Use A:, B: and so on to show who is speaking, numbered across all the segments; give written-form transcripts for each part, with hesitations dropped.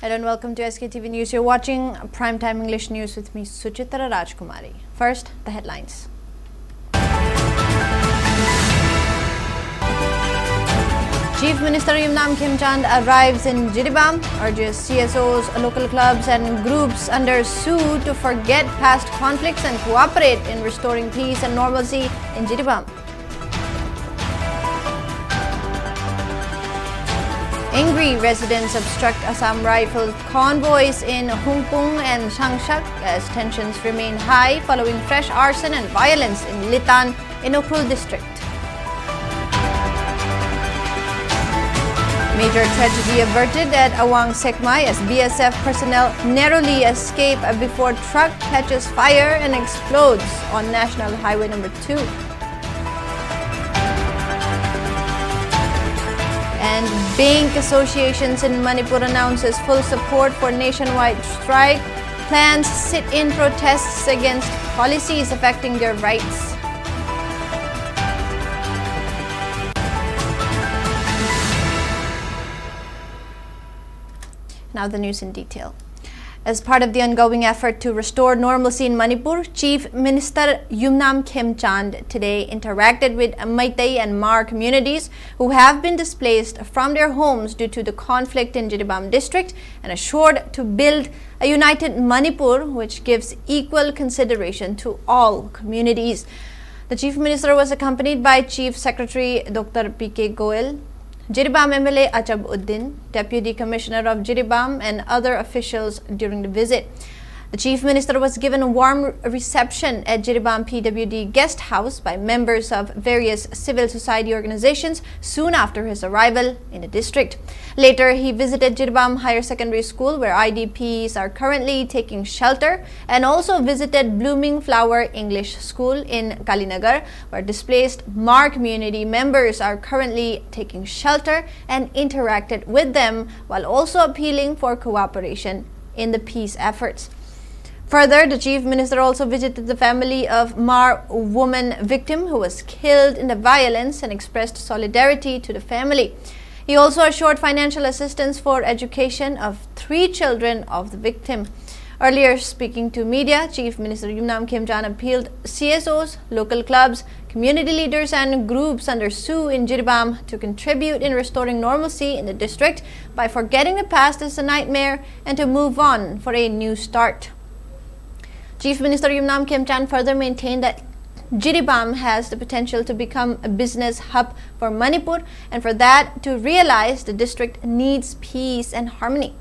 A: Hello and welcome to SKTV News. You're watching Primetime English News with me, SUCHITRA Rajkumari. First, the headlines. Chief Minister Yumnam Khemchand arrives in Jiribam, urges CSOs, local clubs and groups under SU to forget past conflicts and cooperate in restoring peace and normalcy in Jiribam. Angry residents obstruct Assam Rifles convoys in Hungpung and Changshak as tensions remain high following fresh arson and violence in Litan in Ukhrul district. Major tragedy averted at Awang Sekmai as BSF personnel narrowly escape before truck catches fire and explodes on National Highway number 2. And bank associations in Manipur announces full support for nationwide strike. Plans sit-in protests against policies affecting their rights. Now the news in detail. As part of the ongoing effort to restore normalcy in Manipur, Chief Minister Yumnam Khemchand today interacted with Meitei and Mar communities who have been displaced from their homes due to the conflict in Jiribam district and assured to build a united Manipur which gives equal consideration to all communities. The Chief Minister was accompanied by Chief Secretary Dr. P.K. Goel, Jiribam MLA Achab Uddin, Deputy Commissioner of Jiribam and other officials during the visit. The Chief Minister was given a warm reception at Jiribam PWD guest house by members of various civil society organizations soon after his arrival in the district. Later, he visited Jiribam Higher Secondary School where IDPs are currently taking shelter and also visited Blooming Flower English School in Kalinagar where displaced Mar community members are currently taking shelter and interacted with them while also appealing for cooperation in the peace efforts. Further, the Chief Minister also visited the family of Mar woman victim who was killed in the violence and expressed solidarity to the family. He also assured financial assistance for education of 3 children of the victim. Earlier, speaking to media, Chief Minister Yumnam Khemchand appealed CSOs, local clubs, community leaders and groups under SU in Jiribam to contribute in restoring normalcy in the district by forgetting the past as a nightmare and to move on for a new start. Chief Minister Yumnam Khemchand further maintained that Jiribam has the potential to become a business hub for Manipur, and for that to realize the district needs peace and harmony.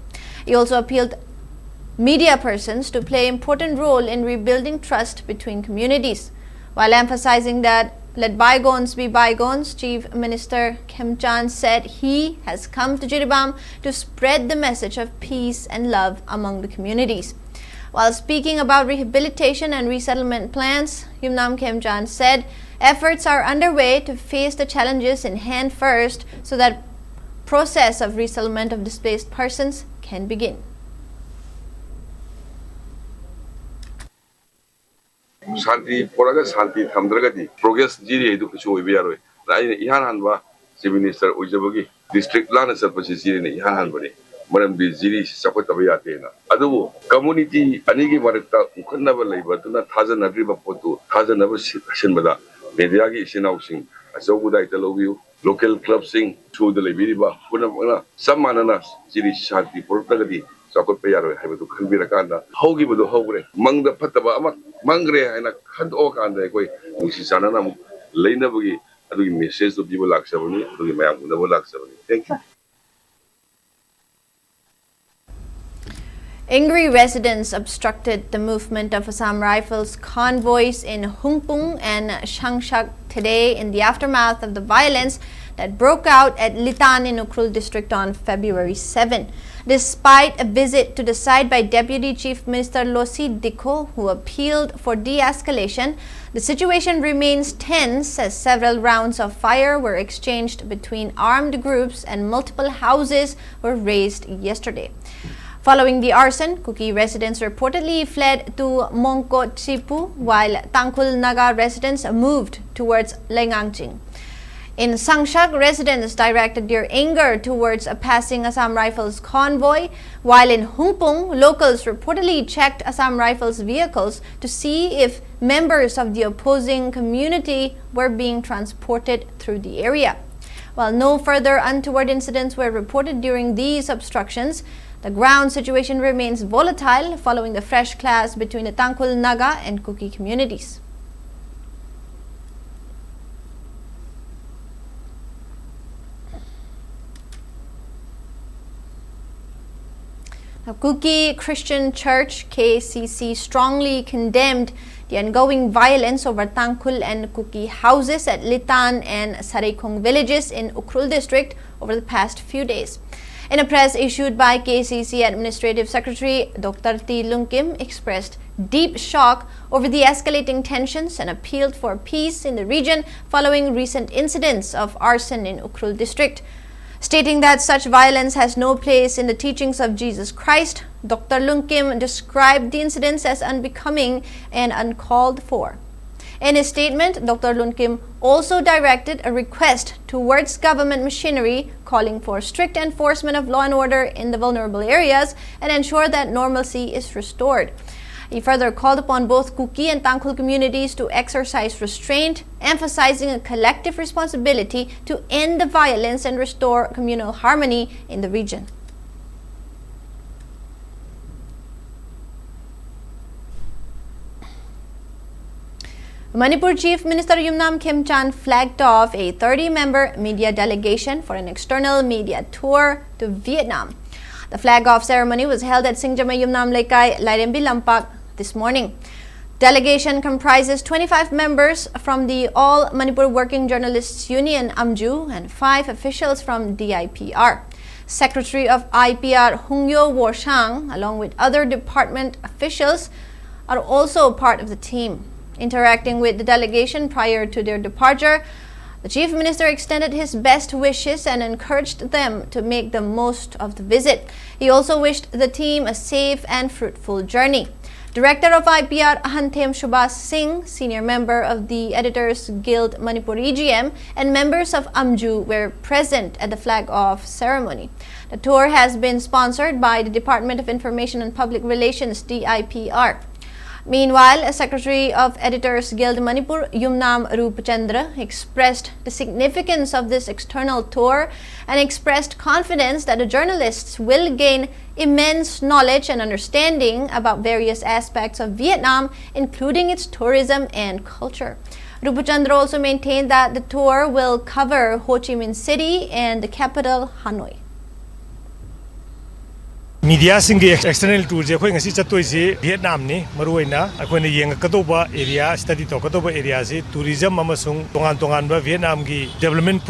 A: He also appealed media persons to play an important role in rebuilding trust between communities. While emphasizing that let bygones be bygones, Chief Minister Khemchand said he has come to Jiribam to spread the message of peace and love among the communities. While speaking about rehabilitation and resettlement plans, Yumnam Khemchand said efforts are underway to face the challenges in hand first so that process of resettlement of displaced persons can begin.
B: Shanti poraga shanti thamdragadi progress jiri edu kichu oibiyaroi raine ihan hanba Chief Minister ojabagi district lana sarpasi jiri ne ihan hanbani maram bi jiri sapotaba yatena adu community anigi marakta ukhanaba leiba tuna thajanadriba potu thajanaba sinbada media gi sinausing asogudai talobiu local club sing through the lebiriba puna sammanana jiri shanti portagadi Sakot Payaro, I would Kanbirakanda, Hogi would Hogre, Mang the Pataba, Mangre, and a Kant Okanda, which is Ananam, Lenabugi, doing messages to people like 70, doing my own like 70. Thank you.
A: Angry residents obstructed the movement of Assam Rifles convoys in Hungpung and Changshak today in the aftermath of the violence that broke out at Litan in Ukhrul district on February 7. Despite a visit to the site by Deputy Chief Minister Losi Dikho, who appealed for de-escalation, the situation remains tense as several rounds of fire were exchanged between armed groups and multiple houses were razed yesterday. Following the arson, Kuki residents reportedly fled to Mongko Tsipu, while Tangkul Naga residents moved towards Lengangching. In Sangshak, residents directed their anger towards a passing Assam Rifles convoy, while in Hungpung, locals reportedly checked Assam Rifles vehicles to see if members of the opposing community were being transported through the area. While no further untoward incidents were reported during these obstructions, the ground situation remains volatile following the fresh clash between the Tangkhul Naga and Kuki communities. The Kuki Christian Church KCC strongly condemned the ongoing violence over Tangkhul and Kuki houses at Litan and Sarekong villages in Ukhrul district over the past few days. In a press issued by KCC Administrative Secretary Dr. T. Lungkim expressed deep shock over the escalating tensions and appealed for peace in the region following recent incidents of arson in Ukhrul district. Stating that such violence has no place in the teachings of Jesus Christ, Dr. Lungkim described the incidents as unbecoming and uncalled for. In his statement, Dr. Lungkim also directed a request towards government machinery calling for strict enforcement of law and order in the vulnerable areas and ensure that normalcy is restored. He further called upon both Kuki and Tangkhul communities to exercise restraint, emphasizing a collective responsibility to end the violence and restore communal harmony in the region. Manipur Chief Minister Yumnam Khemchand flagged off a 30-member media delegation for an external media tour to Vietnam. The flag-off ceremony was held at Singjamay Yumnam Lekai, Lairembi Lampak this morning. Delegation comprises 25 members from the All Manipur Working Journalists Union AMJU and 5 officials from DIPR. Secretary of IPR Hungyo Warshang, along with other department officials, are also part of the team. Interacting with the delegation prior to their departure, the Chief Minister extended his best wishes and encouraged them to make the most of the visit. He also wished the team a safe and fruitful journey. Director of IPR Ahantem Shubhas Singh, senior member of the Editors Guild Manipuri EGM, and members of AMJU were present at the flag-off ceremony. The tour has been sponsored by the Department of Information and Public Relations, DIPR. Meanwhile, Secretary of Editors Guild Manipur, Yumnam Rupachandra, expressed the significance of this external tour and expressed confidence that the journalists will gain immense knowledge and understanding about various aspects of Vietnam, including its tourism and culture. Rupachandra also maintained that the tour will cover Ho Chi Minh City and the capital, Hanoi.
C: Media singi external tour je khoi ngasi chatoi se Vietnam ni maruina akhoi na yeng kadoba area study to kadoba area se tourism amasung tongan ba Vietnam gi development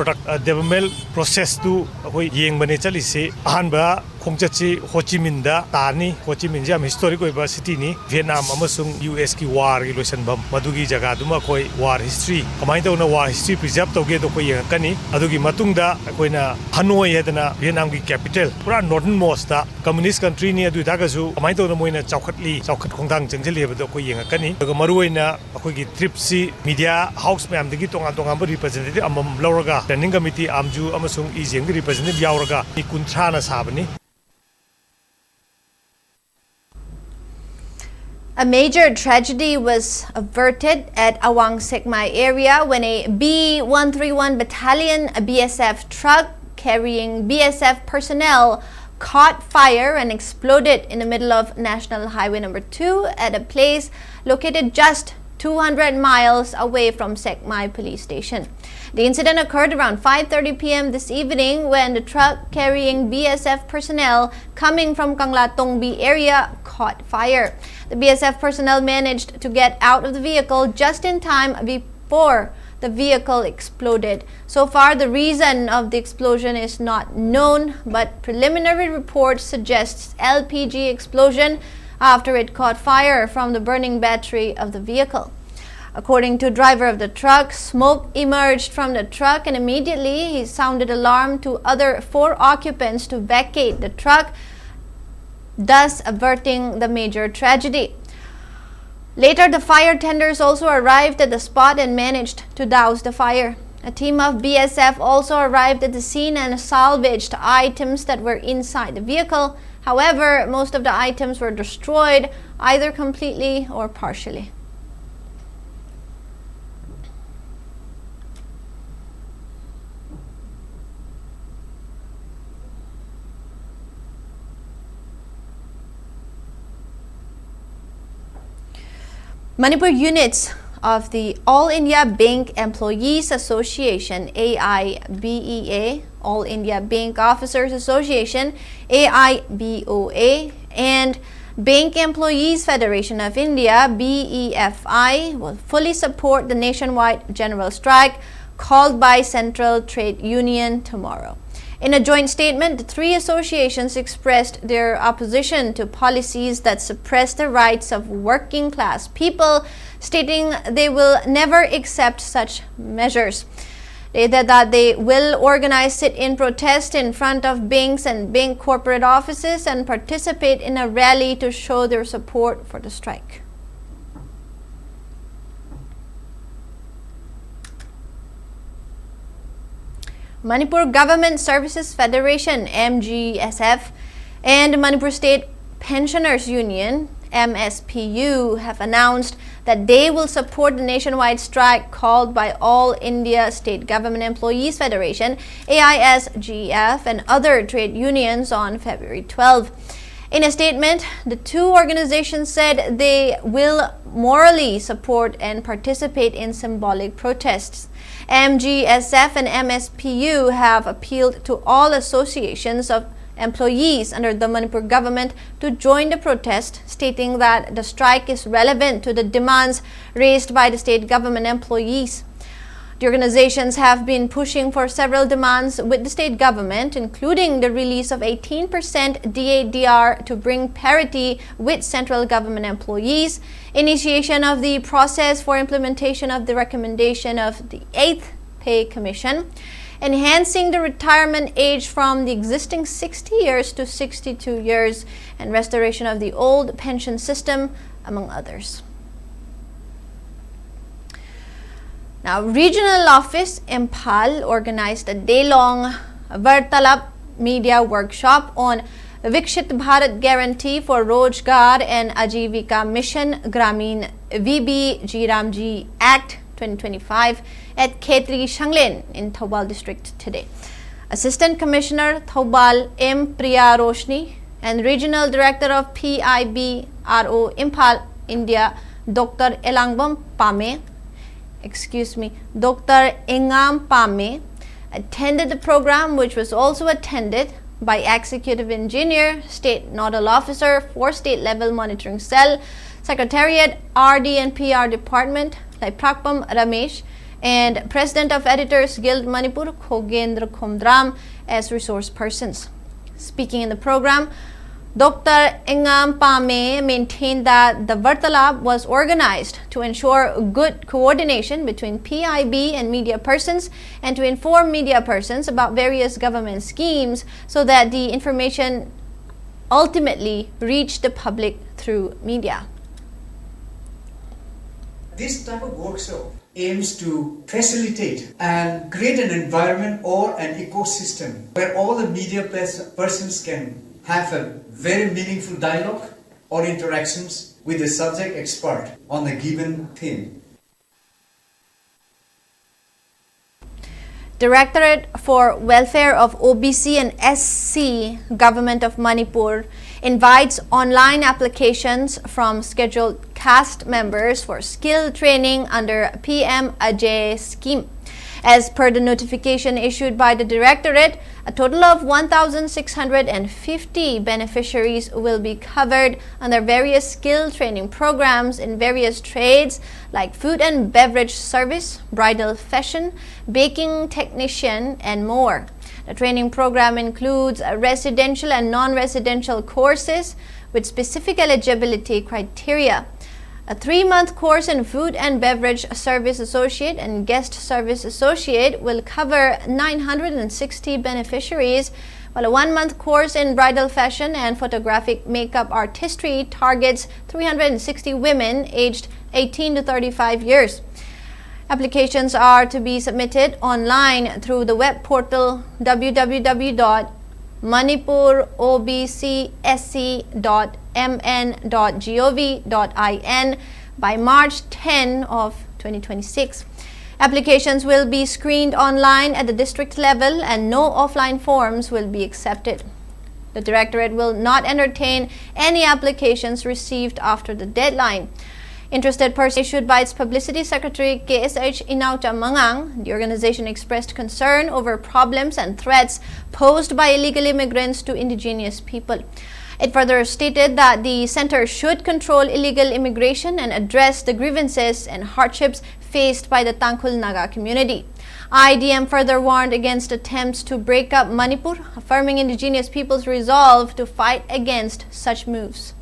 C: process tu akhoi yeng bane chali se ahan ba khongchachi Ho Chi Minh da tani Ho Chi Minh jam historic oiba city ni Vietnam amasung US ki war gi loisan bam madugi jaga duma khoi war history kamai to na war history preserve toge to khoi yeng kani adugi matungda akhoi na Hanoi hedana Vietnam gi capital pura northernmost da communist country ni adu dagasu kamai to na moina chaukat khongdang chengcheli ba ko yeng kani daga maruina akhoi gi trip si media house ma'am dagi tongan ba representative amam lauraga planning committee AMJU amasung EGM gi representative yauraga ni kunthra na sabani.
A: A major tragedy was averted at Awang Sekmai area when a B131 battalion BSF truck carrying BSF personnel caught fire and exploded in the middle of National Highway number 2 at a place located just 200 miles away from Sekmai police station. The incident occurred around 5:30 p.m. this evening when the truck carrying BSF personnel coming from Kangla Tongbi area caught fire. The BSF personnel managed to get out of the vehicle just in time before the vehicle exploded. So far, the reason of the explosion is not known, but preliminary reports suggests LPG explosion after it caught fire from the burning battery of the vehicle. According to the driver of the truck, smoke emerged from the truck and immediately he sounded alarm to other 4 occupants to vacate the truck, thus averting the major tragedy. Later, the fire tenders also arrived at the spot and managed to douse the fire. A team of BSF also arrived at the scene and salvaged items that were inside the vehicle. However, most of the items were destroyed, either completely or partially. Manipur units of the All India Bank Employees Association AIBEA, All India Bank Officers Association AIBOA, and Bank Employees Federation of India BEFI will fully support the nationwide general strike called by Central Trade Union tomorrow. In a joint statement, the three associations expressed their opposition to policies that suppress the rights of working class people, stating they will never accept such measures. They said that they will organize sit-in protest in front of banks and bank corporate offices and participate in a rally to show their support for the strike. Manipur Government Services Federation MGSF and Manipur State Pensioners Union MSPU have announced that they will support the nationwide strike called by All India State Government Employees Federation AISGF and other trade unions on February 12. In a statement, the two organizations said they will morally support and participate in symbolic protests. MGSF and MSPU have appealed to all associations of employees under the Manipur government to join the protest, stating that the strike is relevant to the demands raised by the state government employees. The organizations have been pushing for several demands with the state government, including the release of 18% DADR to bring parity with central government employees, initiation of the process for implementation of the recommendation of the 8th Pay Commission, enhancing the retirement age from the existing 60 years to 62 years, and restoration of the old pension system, among others. Now, Regional Office Imphal organized a day-long Vartalap media workshop on Vikshit Bharat Guarantee for Rojgar and Ajivika Mission Gramin VB Jiramji Act 2025 at Khetri Shanglin in Thoubal district today. Assistant Commissioner Thoubal M. Priya Roshni and Regional Director of PIBRO Imphal India Dr. Dr. Engam Pame attended the program, which was also attended by Executive Engineer, State Nodal Officer for State Level Monitoring Cell, Secretariat, RD and PR Department, Prakpam Ramesh, and President of Editors Guild Manipur, Khogendra Khomdram, as resource persons. Speaking in the program, Dr. Engam Pame maintained that the Vartalab was organized to ensure good coordination between PIB and media persons and to inform media persons about various government schemes so that the information ultimately reached the public through media.
D: This type of workshop aims to facilitate and create an environment or an ecosystem where all the media persons can have a very meaningful dialogue or interactions with the subject expert on a given theme.
A: Directorate for Welfare of OBC and SC, Government of Manipur, invites online applications from scheduled caste members for skill training under PM Ajay scheme. As per the notification issued by the Directorate, a total of 1,650 beneficiaries will be covered under various skill training programs in various trades like food and beverage service, bridal fashion, baking technician, and more. The training program includes residential and non-residential courses with specific eligibility criteria. A 3-month course in Food and Beverage Service Associate and Guest Service Associate will cover 960 beneficiaries, while a 1-month course in Bridal Fashion and Photographic Makeup Artistry targets 360 women aged 18 to 35 years. Applications are to be submitted online through the web portal www.manipurobcsc.mn.gov.in by March 10 of 2026. Applications will be screened online at the district level and no offline forms will be accepted. The Directorate will not entertain any applications received after the deadline. Interested persons issued by its Publicity Secretary KSH Inauta Mangang, the organization expressed concern over problems and threats posed by illegal immigrants to indigenous people. It further stated that the center should control illegal immigration and address the grievances and hardships faced by the Tangkhul Naga community. IDM further warned against attempts to break up Manipur, affirming indigenous people's resolve to fight against such moves.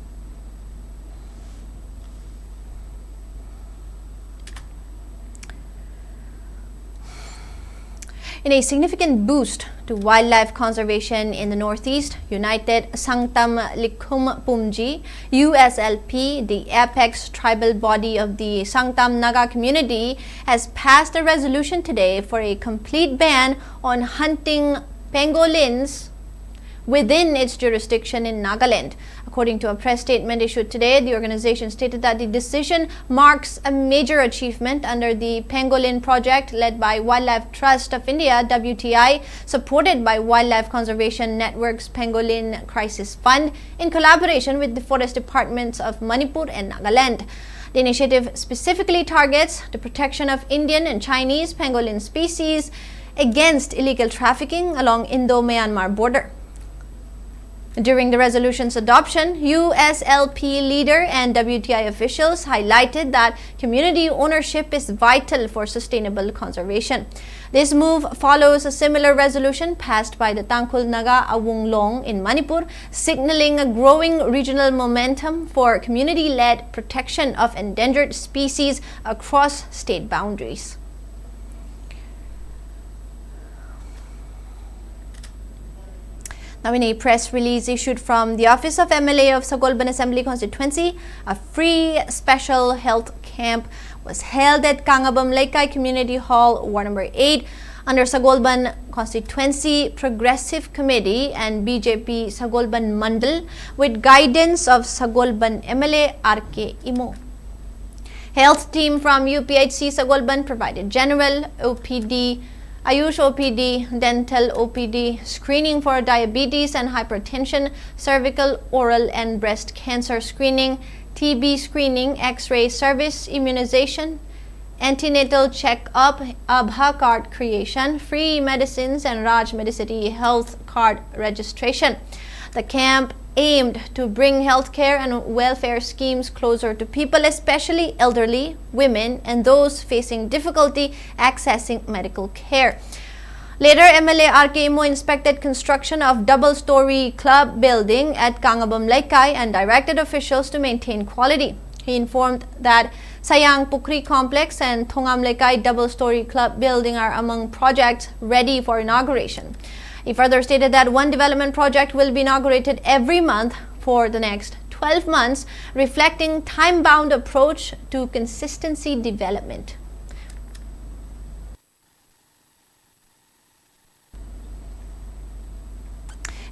A: In a significant boost to wildlife conservation in the Northeast, United Sangtam Likhum Pumji, USLP, the apex tribal body of the Sangtam Naga community, has passed a resolution today for a complete ban on hunting pangolins within its jurisdiction in Nagaland. According to a press statement issued today, the organization stated that the decision marks a major achievement under the Pangolin project led by Wildlife Trust of India, WTI, supported by Wildlife Conservation Network's Pangolin Crisis Fund in collaboration with the forest departments of Manipur and Nagaland. The initiative specifically targets the protection of Indian and Chinese pangolin species against illegal trafficking along Indo-Myanmar border. During the resolution's adoption, USLP leader and WTI officials highlighted that community ownership is vital for sustainable conservation. This move follows a similar resolution passed by the Tangkhul Naga Awunglong in Manipur, signaling a growing regional momentum for community-led protection of endangered species across state boundaries. Now, in a press release issued from the Office of MLA of Sagolban Assembly Constituency, a free special health camp was held at Kangabam Laikai Community Hall, Ward Number 8, under Sagolban Constituency Progressive Committee and BJP Sagolban Mandal, with guidance of Sagolban MLA R.K. Imo. Health team from UPHC Sagolban provided general OPD, Ayush OPD, dental OPD, screening for diabetes and hypertension, cervical, oral and breast cancer screening, TB screening, X-ray service, immunization, antenatal check-up, Abha card creation, free medicines and Raj Medicity health card registration. The camp aimed to bring healthcare and welfare schemes closer to people, especially elderly, women, and those facing difficulty accessing medical care. Later, MLA R.K. Imo inspected construction of double-story club building at Kangabam Laikai and directed officials to maintain quality. He informed that Sayang Pukri Complex and Thongam Laikai double-story club building are among projects ready for inauguration. He further stated that one development project will be inaugurated every month for the next 12 months, reflecting time-bound approach to consistency development.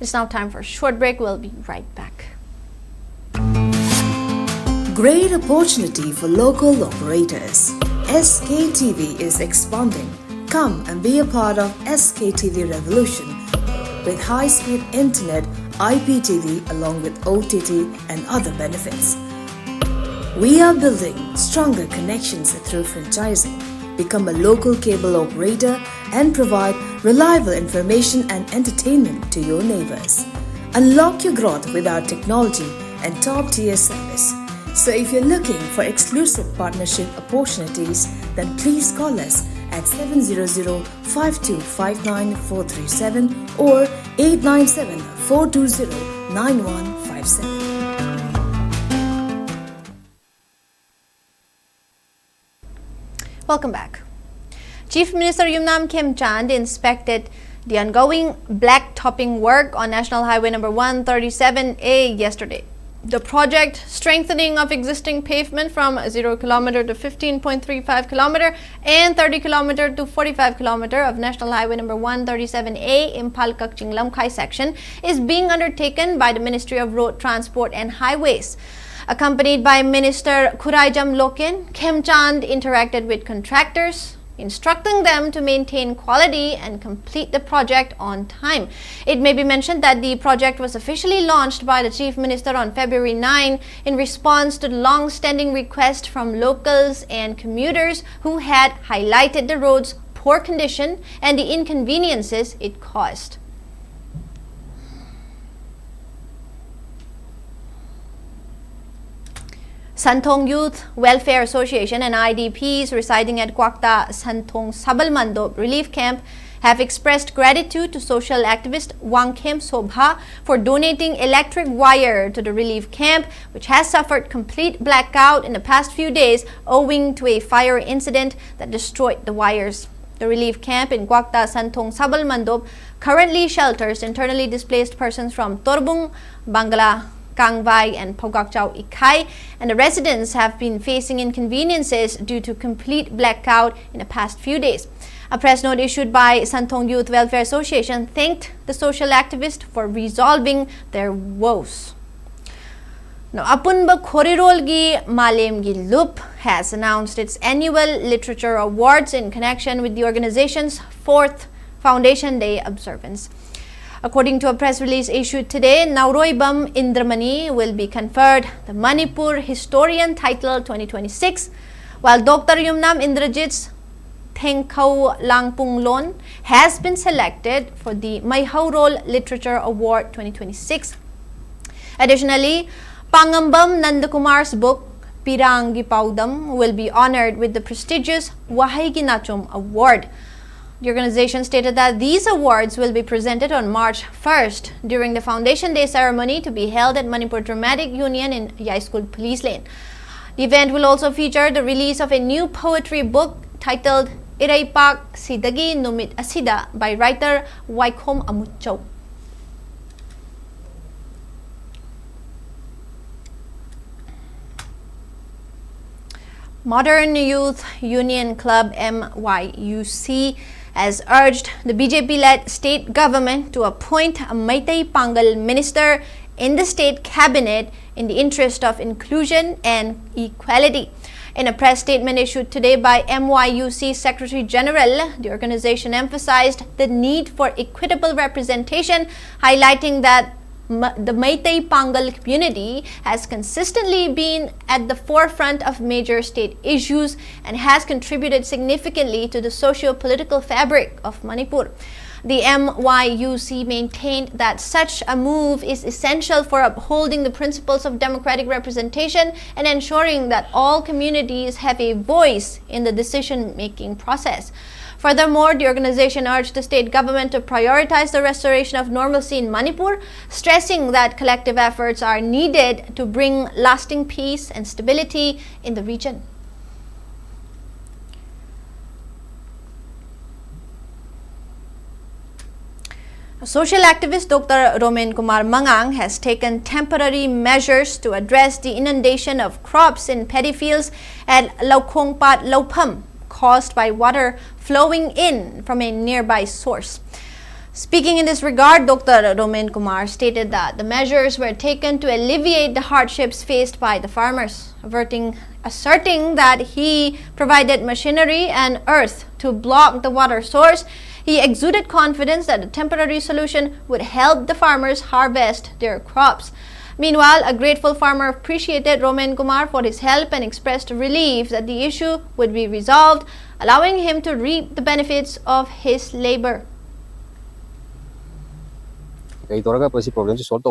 A: It's now time for a short break. We'll be right back.
E: Great opportunity for local operators. SKTV is expanding. Come and be a part of SKTV revolution with high-speed internet, IPTV along with OTT and other benefits. We are building stronger connections through franchising. Become a local cable operator and provide reliable information and entertainment to your neighbors. Unlock your growth with our technology and top-tier service. So if you're looking for exclusive partnership opportunities, then please call us at 700-5259-437 or 897-420-9157.
A: Welcome back. Chief Minister Yumnam Khemchand inspected the ongoing black topping work on National Highway number 137A yesterday. The project strengthening of existing pavement from 0 km to 15.35 km and 30 km to 45 km of National Highway number 137A Imphal Kakching Lamkhai section is being undertaken by the Ministry of Road Transport and Highways. Accompanied by Minister Khuraijam Loken, Khemchand interacted with contractors, instructing them to maintain quality and complete the project on time. It may be mentioned that the project was officially launched by the Chief Minister on February 9 in response to the long-standing request from locals and commuters who had highlighted the road's poor condition and the inconveniences it caused. Santhong Youth Welfare Association and IDPs residing at Kwakta Santhong Sabalmandop Relief Camp have expressed gratitude to social activist Wangkhem Sobha for donating electric wire to the relief camp, which has suffered complete blackout in the past few days owing to a fire incident that destroyed the wires. The relief camp in Kwakta Santhong Sabalmandop currently shelters internally displaced persons from Torbung, Bangla, Kangvai and Pogakchau Ikai, and the residents have been facing inconveniences due to complete blackout in the past few days. A press note issued by Santhong Youth Welfare Association thanked the social activist for resolving their woes. Now, Apunba Khorirolgi Malemgi Loop has announced its annual literature awards in connection with the organization's 4th Foundation Day observance. According to a press release issued today, Nauroibam Indramani will be conferred the Manipur Historian Title 2026, while Dr. Yumnam Indrajit's Thengkhau Langpunglon has been selected for the Maihaurol Literature Award 2026. Additionally, Pangambam Nandakumar's book Pirangi Paudam will be honored with the prestigious Wahaigi Nachum Award. The organization stated that these awards will be presented on March 1st during the Foundation Day ceremony to be held at Manipur Dramatic Union in Yai School Police Lane. The event will also feature the release of a new poetry book titled Iraipak Sidagi Numit Asida by writer Waikhom Amutchau. Modern Youth Union Club MYUC has urged the BJP-led state government to appoint a Meitei Pangal minister in the state cabinet in the interest of inclusion and equality. In a press statement issued today by MYUC Secretary General, the organization emphasized the need for equitable representation, highlighting that the Meitei Pangal community has consistently been at the forefront of major state issues and has contributed significantly to the socio-political fabric of Manipur. The MYUC maintained that such a move is essential for upholding the principles of democratic representation and ensuring that all communities have a voice in the decision-making process. Furthermore, the organization urged the state government to prioritize the restoration of normalcy in Manipur, stressing that collective efforts are needed to bring lasting peace and stability in the region. Social activist Dr. Romen Kumar Mangang has taken temporary measures to address the inundation of crops in paddy fields at Laukongpat Laupam, caused by water flowing in from a nearby source. Speaking in this regard, Dr. Romen Kumar stated that the measures were taken to alleviate the hardships faced by the farmers, asserting that he provided machinery and earth to block the water source. He exuded confidence that the temporary solution would help the farmers harvest their crops. Meanwhile, a grateful farmer appreciated Romen Kumar for his help and expressed relief that the issue would be resolved, allowing him to reap the benefits of his labor.
F: Problem solve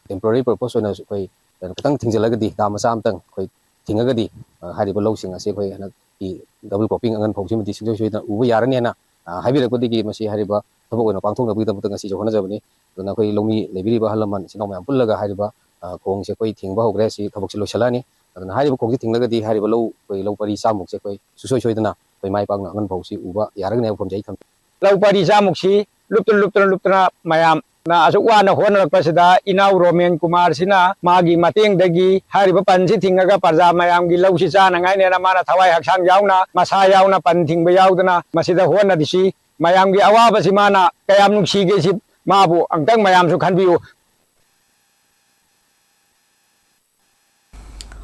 F: temporary purpose double cropping and proximity situation ubu yaranena haibirapodigi masi hariba thobok oina pangthong nabi dabutang asi johana jabani dona koi lomi lebiriba halaman sinoma pullaga hariba khong se koi thingba hogre si thobok se losalani dona hariba khong se thinglaga di hariba lo koi lo pari samuk se koi susoi soidana koi mai pangna ngan phausi uba yaragne phom jai tham
G: lo pari samuk si luptuna mayam na asuk wana honrak pasida inau Romen Kumar sina magi mateng dagi hariba pansi thingaga parja mayam gi lausi chana ngai ne na mana thawai haksang yauna masa yauna pan thingba yaudana masida hona disi mayam gi awaba si mana kayam nungsi ge si mabu angtang mayam su khanbiu.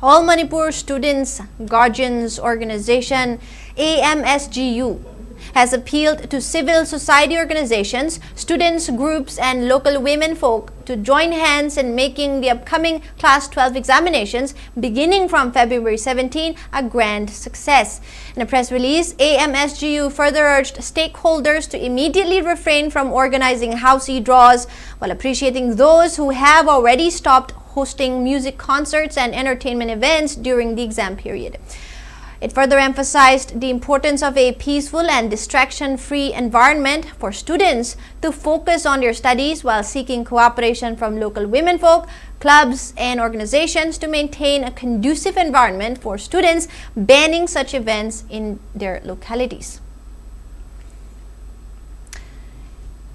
A: All Manipur Students Guardians Organization AMSGU has appealed to civil society organizations, students groups and local women folk to join hands in making the upcoming Class 12 examinations beginning from February 17 a grand success. In a press release, AMSGU further urged stakeholders to immediately refrain from organizing housey draws while appreciating those who have already stopped hosting music concerts and entertainment events during the exam period. It further emphasized the importance of a peaceful and distraction-free environment for students to focus on their studies while seeking cooperation from local womenfolk, clubs and organizations to maintain a conducive environment for students, banning such events in their localities.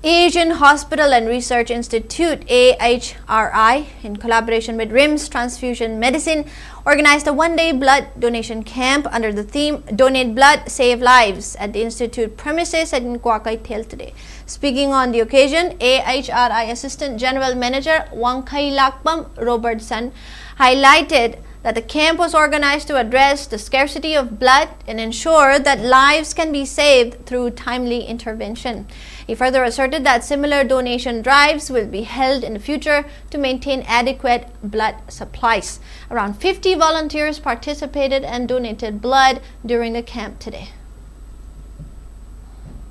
A: Asian Hospital and Research Institute AHRI, in collaboration with RIMS Transfusion Medicine, organized a one-day blood donation camp under the theme Donate Blood, Save Lives at the Institute premises at Kaitel today. Speaking on the occasion, AHRI Assistant General Manager Wangkai Lakpam Robertson highlighted that the camp was organized to address the scarcity of blood and ensure that lives can be saved through timely intervention. He further asserted that similar donation drives will be held in the future to maintain adequate blood supplies. Around 50 volunteers participated and donated blood during the camp today.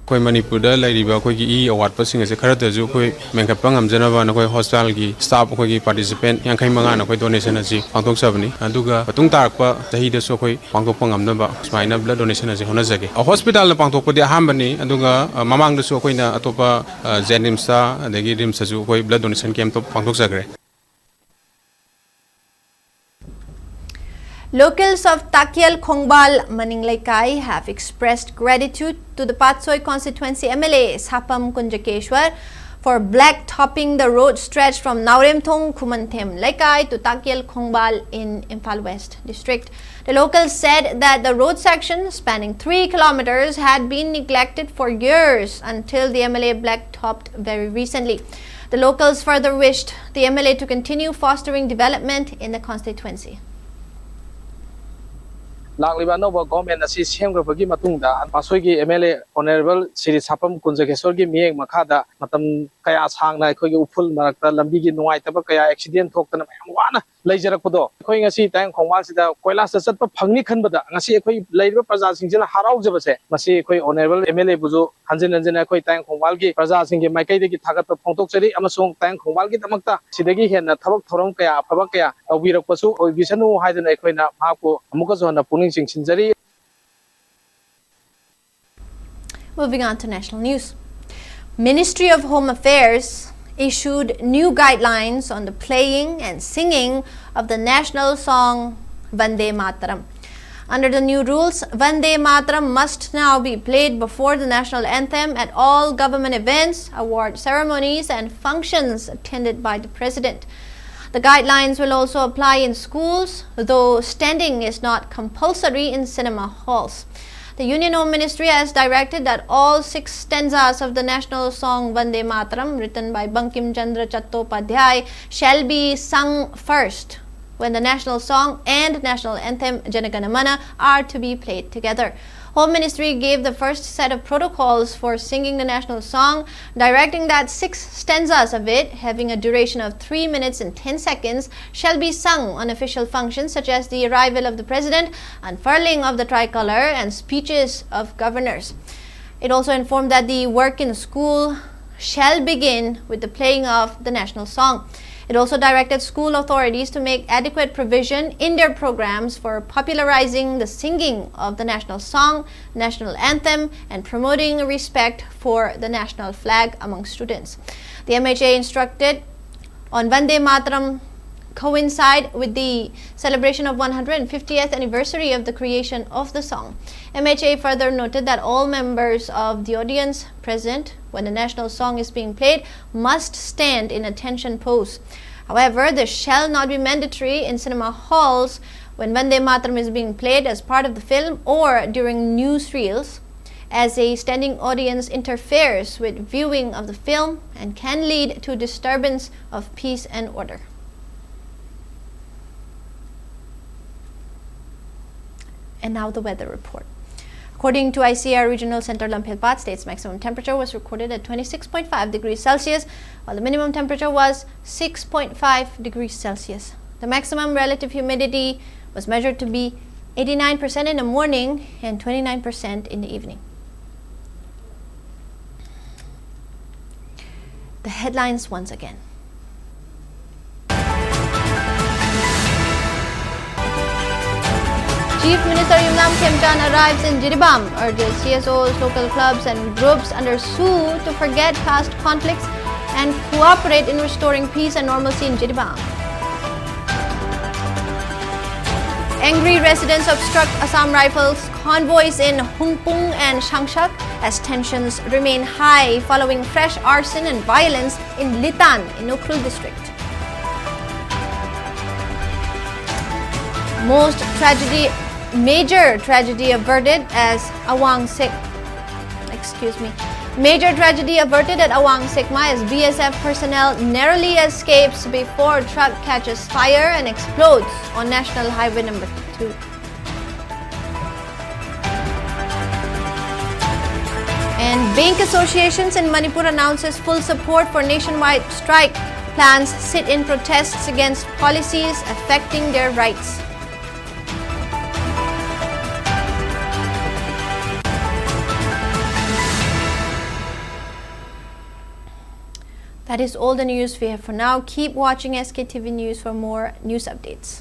H: Koi Manipur da lairiba koi ki award pasing ase khara ta ju koi mengkap pangam janaba na koi hospital ki staff koi ki participant yang khai manga na koi donation ase pangtok sabni aduga patung tarakpa tahi da so koi pangtok pangam na ba smaina blood donation ase hona jage a hospital na pangtok padi aham bani aduga mamang da so koi na atopa jenims ta adagi rims ju koi blood donation camp to pangtok jagre.
A: Locals of Takyal Khongbal Maninglaikai have expressed gratitude to the Patsoi constituency MLA Sapam Kunjakeshwar for blacktopping the road stretch from Nauremthong Khumanthem Laikai to Takyal Khongbal in Imphal West district. The locals said that the road section spanning 3 kilometers had been neglected for years until the MLA blacktopped very recently. The locals further wished the MLA to continue fostering development in the constituency.
I: Lakliba Nova government asi semgrapagi matungda Pasoigi MLA Honorable Sri Sapam Kunjakeshwargi mieng makada matam kaya sangna akhoi uful marakta lambi gi nuaitaba kaya accident thoktana mayam wana leijarakpodo akhoi ngasi tang khongwal sida koila sa satpa phangni khanbada ngasi akhoi leiba praja singjela haraujabase masi akhoi Honorable MLA buju hanjin hanjin akhoi tang khongwal gi praja singge maikai degi thagatpa phongtokchari amasung tang khongwal gi damakta sidagi henna thabak thorom kaya phaba kaya tawbirakpasu oibisanu haidana akhoi na mahapu amuka jona
A: Moving on to national news. Ministry of Home Affairs issued new guidelines on the playing and singing of the national song Vande Mataram. Under the new rules, Vande Mataram must now be played before the national anthem at all government events, award ceremonies and functions attended by the President. The guidelines will also apply in schools, though standing is not compulsory in cinema halls. The Union Home Ministry has directed that all 6 stanzas of the national song Vande Mataram, written by Bankim Chandra Chattopadhyay, shall be sung first when the national song and national anthem Jana Gana Mana are to be played together. Home Ministry gave the first set of protocols for singing the national song, directing that 6 stanzas of it, having a duration of 3 minutes and 10 seconds, shall be sung on official functions such as the arrival of the President, unfurling of the tricolor, and speeches of governors. It also informed that the work in school shall begin with the playing of the national song. It also directed school authorities to make adequate provision in their programs for popularizing the singing of the national song, national anthem, and promoting respect for the national flag among students. The MHA instructed on Vande Mataram coincide with the celebration of 150th anniversary of the creation of the song. MHA further noted that all members of the audience present when the national song is being played must stand in attention pose. However, this shall not be mandatory in cinema halls when Vande Mataram is being played as part of the film or during newsreels, as a standing audience interferes with viewing of the film and can lead to disturbance of peace and order. And now the weather report. According to ICR Regional Center Lamphel state's maximum temperature was recorded at 26.5 degrees Celsius, while the minimum temperature was 6.5 degrees Celsius. The maximum relative humidity was measured to be 89% in the morning and 29% in the evening. The headlines once again. Chief Minister Yumnam Khemchan arrives in Jiribam, urges CSOs, local clubs and groups under SU to forget past conflicts and cooperate in restoring peace and normalcy in Jiribam. Angry residents obstruct Assam Rifles convoys in Hungpung and Shangshak as tensions remain high following fresh arson and violence in Litan in Ukhrul district. Major tragedy averted at Awang Sikma as BSF personnel narrowly escapes before truck catches fire and explodes on National Highway number 2. And bank associations in Manipur announces full support for nationwide strike. Plans sit-in protests against policies affecting their rights. That is all the news we have for now. Keep watching SKTV News for more news updates.